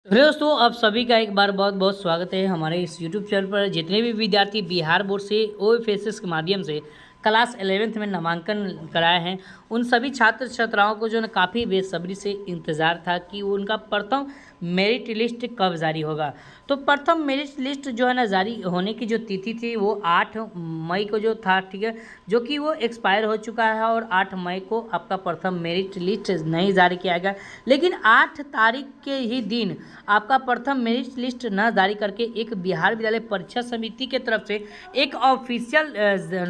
दोस्तों आप सभी का एक बार बहुत बहुत स्वागत है हमारे इस यूट्यूब चैनल पर। जितने भी विद्यार्थी बिहार बोर्ड से ओएफएसएस के माध्यम से क्लास 11th में नामांकन कराए हैं, उन सभी छात्र छात्राओं को जो है काफ़ी बेसब्री से इंतज़ार था कि वो उनका प्रथम मेरिट लिस्ट कब जारी होगा। तो प्रथम मेरिट लिस्ट जो है ना जारी होने की जो तिथि थी वो 8 मई को जो था, ठीक है, जो कि वो एक्सपायर हो चुका है और 8 मई को आपका प्रथम मेरिट लिस्ट नहीं जारी किया गया। लेकिन 8 तारीख के ही दिन आपका प्रथम मेरिट लिस्ट न जारी करके एक बिहार विद्यालय परीक्षा समिति के तरफ से एक ऑफिशियल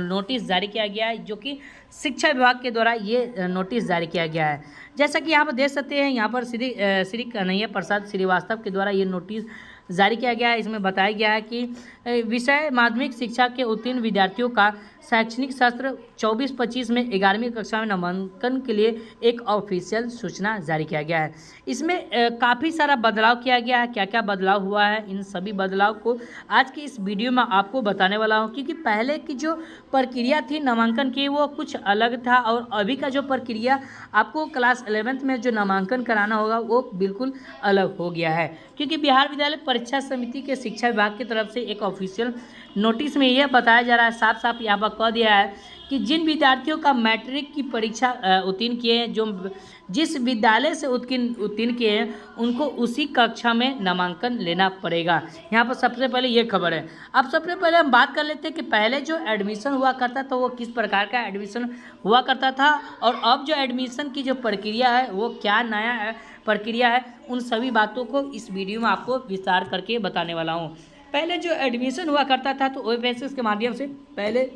नोटिस जारी किया गया है, जो कि शिक्षा विभाग के द्वारा ये नोटिस जारी किया गया है। जैसा कि यहाँ पर देख सकते हैं, यहाँ पर श्री कन्हैया प्रसाद श्रीवास्तव के द्वारा ये नोटिस जारी किया गया है। इसमें बताया गया है कि विषय माध्यमिक शिक्षा के उत्तीर्ण विद्यार्थियों का शैक्षणिक सत्र 24-25 में 11वीं कक्षा में नामांकन के लिए एक ऑफिशियल सूचना जारी किया गया है। इसमें काफ़ी सारा बदलाव किया गया है। क्या क्या बदलाव हुआ है, इन सभी बदलाव को आज की इस वीडियो में आपको बताने वाला हूं, क्योंकि पहले की जो प्रक्रिया थी नामांकन की वो कुछ अलग था और अभी का जो प्रक्रिया आपको क्लास 11th में जो नामांकन कराना होगा वो बिल्कुल अलग हो गया है। क्योंकि बिहार विद्यालय परीक्षा समिति के शिक्षा विभाग की तरफ से एक ऑफिशियल नोटिस में यह बताया जा रहा है, साफ साफ यहाँ पर कह दिया है कि जिन विद्यार्थियों का मैट्रिक की परीक्षा उत्तीर्ण किए हैं, जो जिस विद्यालय से उत्तीर्ण किए हैं, उनको उसी कक्षा में नामांकन लेना पड़ेगा। यहाँ पर सबसे पहले ये खबर है। अब सबसे पहले हम बात कर लेते हैं कि पहले जो एडमिशन हुआ करता था वो किस प्रकार का एडमिशन हुआ करता था और अब जो एडमिशन की जो प्रक्रिया है वो क्या नया प्रक्रिया है। उन सभी बातों को इस वीडियो में आपको विस्तार करके बताने वाला हूँ। पहले जो एडमिशन हुआ करता था तो ओएफएसएस के माध्यम से पहले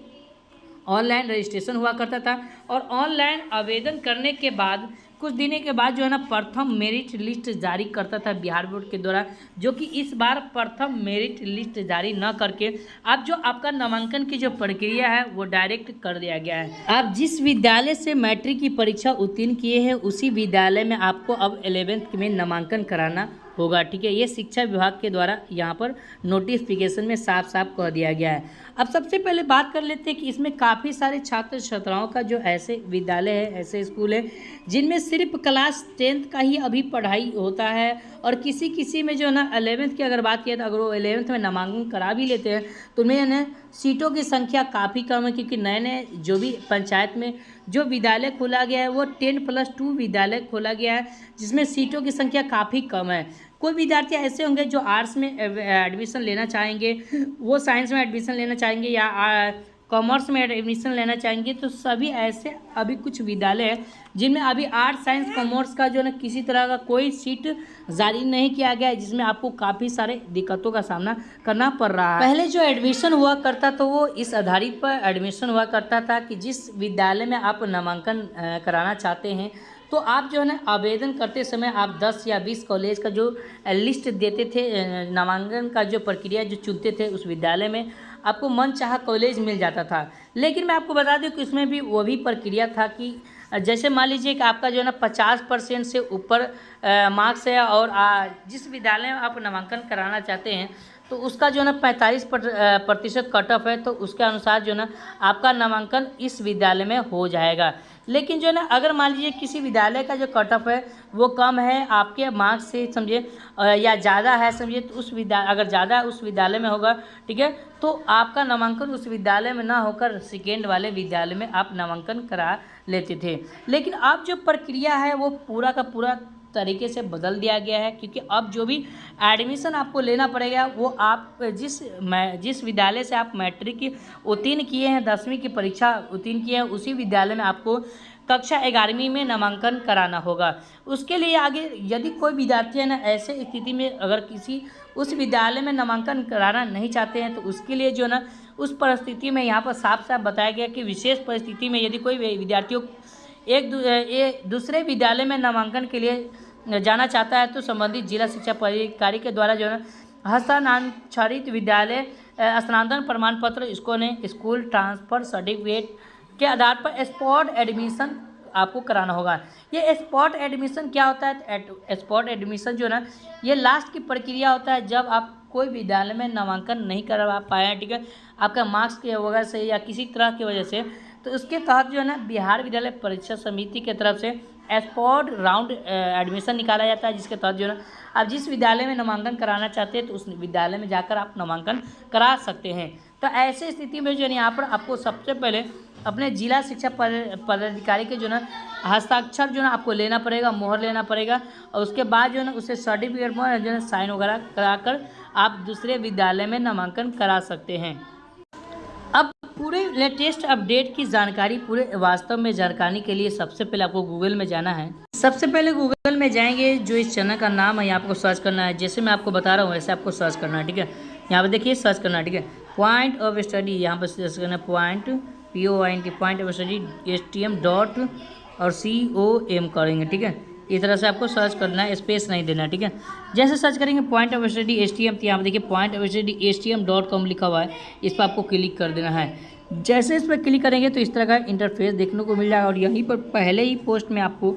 ऑनलाइन रजिस्ट्रेशन हुआ करता था और ऑनलाइन आवेदन करने के बाद कुछ दिनों के बाद जो है ना प्रथम मेरिट लिस्ट जारी करता था बिहार बोर्ड के द्वारा, जो कि इस बार प्रथम मेरिट लिस्ट जारी न करके अब जो आपका नामांकन की जो प्रक्रिया है वो डायरेक्ट कर दिया गया है। आप जिस विद्यालय से मैट्रिक की परीक्षा उत्तीर्ण किए हैं उसी विद्यालय में आपको अब 11th में नामांकन कराना होगा, ठीक है। ये शिक्षा विभाग के द्वारा यहाँ पर नोटिफिकेशन में साफ साफ कह दिया गया है। अब सबसे पहले बात कर लेते हैं कि इसमें काफ़ी सारे छात्र छात्राओं का जो ऐसे विद्यालय है, ऐसे स्कूल है जिनमें सिर्फ क्लास 10th का ही अभी पढ़ाई होता है और किसी किसी में जो है ना 11th की अगर बात किया तो अगर वो 11th में नामांकन करा भी लेते हैं तो उनमें ना सीटों की संख्या काफ़ी कम है, क्योंकि नए नए जो भी पंचायत में जो विद्यालय खोला गया है वो 10+2 विद्यालय खोला गया है, जिसमें सीटों की संख्या काफ़ी कम है। कोई विद्यार्थी ऐसे होंगे जो आर्ट्स में एडमिशन लेना चाहेंगे, वो साइंस में एडमिशन लेना चाहेंगे या कॉमर्स में एडमिशन लेना चाहेंगे, तो सभी ऐसे अभी कुछ विद्यालय हैं जिनमें अभी आर्ट्स साइंस कॉमर्स का जो है ना किसी तरह का कोई सीट जारी नहीं किया गया है, जिसमें आपको काफ़ी सारे दिक्कतों का सामना करना पड़ रहा है। पहले जो एडमिशन हुआ करता तो वो इस आधारित पर एडमिशन हुआ करता था कि जिस विद्यालय में आप नामांकन कराना चाहते हैं तो आप जो है ना आवेदन करते समय आप 10 या 20 कॉलेज का जो लिस्ट देते थे, नामांकन का जो प्रक्रिया जो चुनते थे, उस विद्यालय में आपको मनचाहा कॉलेज मिल जाता था। लेकिन मैं आपको बता दूं कि उसमें भी वो भी प्रक्रिया था कि जैसे मान लीजिए कि आपका जो है ना 50% से ऊपर मार्क्स है और जिस विद्यालय में आप नामांकन कराना चाहते हैं तो उसका जो है ना 45% कट ऑफ है, तो उसके अनुसार जो है ना आपका नामांकन इस विद्यालय में हो जाएगा। लेकिन जो है ना अगर मान लीजिए किसी विद्यालय का जो कट ऑफ है वो कम है आपके मार्क्स से समझिए या ज़्यादा है समझिए, तो उस विद्यालय अगर ज़्यादा उस विद्यालय में होगा, ठीक है, तो आपका नामांकन उस विद्यालय में ना होकर सेकेंड वाले विद्यालय में आप नामांकन करा लेते थे। लेकिन अब जो प्रक्रिया है वो पूरा का पूरा तरीके से बदल दिया गया है, क्योंकि अब जो भी एडमिशन आपको लेना पड़ेगा वो आप जिस विद्यालय से आप मैट्रिक की उत्तीर्ण किए हैं, 10वीं की परीक्षा उत्तीर्ण किए हैं, उसी विद्यालय में आपको कक्षा 11वीं में नामांकन कराना होगा। उसके लिए आगे यदि कोई विद्यार्थी है ना ऐसे स्थिति में अगर किसी उस विद्यालय में नामांकन कराना नहीं चाहते हैं तो उसके लिए जो ना उस परिस्थिति में यहाँ पर साफ साफ बताया गया कि विशेष परिस्थिति में यदि कोई विद्यार्थियों एक दूसरे विद्यालय में नामांकन के लिए जाना चाहता है तो संबंधित जिला शिक्षा पदाधिकारी के द्वारा जो है हस्ताक्षरित विद्यालय स्थानांतरण प्रमाण पत्र इसको ने स्कूल ट्रांसफ़र सर्टिफिकेट के आधार पर स्पॉट एडमिशन आपको कराना होगा। ये स्पॉट एडमिशन क्या होता है? स्पॉट एडमिशन जो है ना ये लास्ट की प्रक्रिया होता है जब आप कोई विद्यालय में नामांकन नहीं करवा पाए हैं, ठीक है, आपका मार्क्स की वजह से या किसी तरह की वजह से, तो उसके तहत जो है ना बिहार विद्यालय परीक्षा समिति की तरफ से स्पॉट राउंड एडमिशन निकाला जाता है, जिसके तहत जो है आप जिस विद्यालय में नामांकन कराना चाहते हैं तो उस विद्यालय में जाकर आप नामांकन करा सकते हैं। तो ऐसे स्थिति में जो है यहाँ पर आपको सबसे पहले अपने जिला शिक्षा पदाधिकारी के जो है हस्ताक्षर जो है आपको लेना पड़ेगा, मोहर लेना पड़ेगा, और उसके बाद जो है उसे सर्टिफिकेट पर जो है साइन वगैरह कराकर आप दूसरे विद्यालय में नामांकन करा सकते हैं। अब पूरे लेटेस्ट अपडेट की जानकारी पूरे वास्तव में जानकारी के लिए सबसे पहले आपको गूगल में जाना है। सबसे पहले गूगल में जाएंगे, जो इस चैनल का नाम है यहाँ आपको सर्च करना है। जैसे मैं आपको बता रहा हूँ वैसे आपको सर्च करना है, ठीक है। यहाँ पे देखिए सर्च करना है, ठीक है। पॉइंट ऑफ स्टडी, यहाँ पर सर्च करना है point point of study HTM dot और COM करेंगे, ठीक है। इस तरह से आपको सर्च करना है, स्पेस नहीं देना, ठीक है। जैसे सर्च करेंगे पॉइंट ऑफ स्टडी HTM, तो यहाँ पर देखिए पॉइंट ऑफ स्टडी HTM.com लिखा हुआ है, इस पर आपको क्लिक कर देना है। जैसे इस पर क्लिक करेंगे तो इस तरह का इंटरफेस देखने को मिल जाएगा, और यहीं पर पहले ही पोस्ट में आपको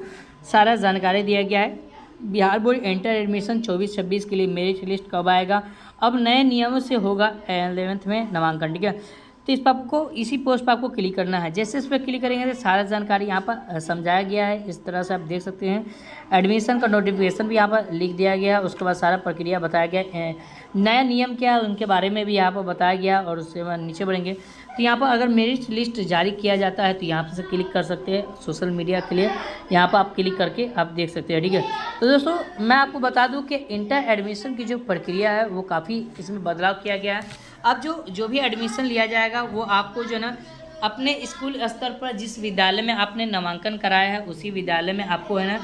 सारा जानकारी दिया गया है। बिहार बोर्ड इंटर एडमिशन 24-26 के लिए मेरिट लिस्ट कब आएगा, अब नए नियमों से होगा 11th में नामांकन, ठीक है। तो इस पर आपको इसी पोस्ट पर आपको क्लिक करना है। जैसे इस पर क्लिक करेंगे तो सारा जानकारी यहाँ पर समझाया गया है, इस तरह से आप देख सकते हैं। एडमिशन का नोटिफिकेशन भी यहाँ पर लिख दिया गया है, उसके बाद सारा प्रक्रिया बताया गया है, नया नियम क्या है उनके बारे में भी यहाँ पर बताया गया। और उससे बाद नीचे बढ़ेंगे तो यहाँ पर अगर मेरिट लिस्ट जारी किया जाता है तो यहाँ पर से क्लिक कर सकते हैं। सोशल मीडिया के लिए यहाँ पर आप क्लिक करके आप देख सकते हैं, ठीक है। तो दोस्तों मैं आपको बता दूँ कि इंटर एडमिशन की जो प्रक्रिया है वो काफ़ी इसमें बदलाव किया गया है। अब जो भी एडमिशन लिया जाएगा वो आपको जो है ना अपने स्कूल स्तर पर जिस विद्यालय में आपने नामांकन कराया है उसी विद्यालय में आपको है ना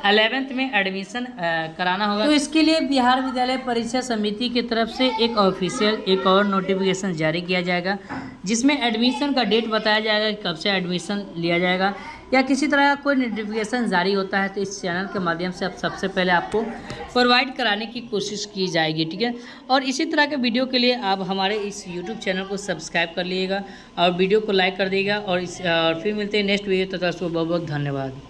11th में एडमिशन कराना होगा। तो इसके लिए बिहार विद्यालय परीक्षा समिति की तरफ से एक ऑफिशियल एक और नोटिफिकेशन जारी किया जाएगा, जिसमें एडमिशन का डेट बताया जाएगा कि कब से एडमिशन लिया जाएगा, या किसी तरह का कोई नोटिफिकेशन जारी होता है तो इस चैनल के माध्यम से आप सबसे पहले आपको प्रोवाइड कराने की कोशिश की जाएगी, ठीक है। और इसी तरह के वीडियो के लिए आप हमारे इस YouTube चैनल को सब्सक्राइब कर लीजिएगा और वीडियो को लाइक कर दीजिएगा, और फिर मिलते हैं नेक्स्ट वीडियो। तथा बहुत बहुत धन्यवाद।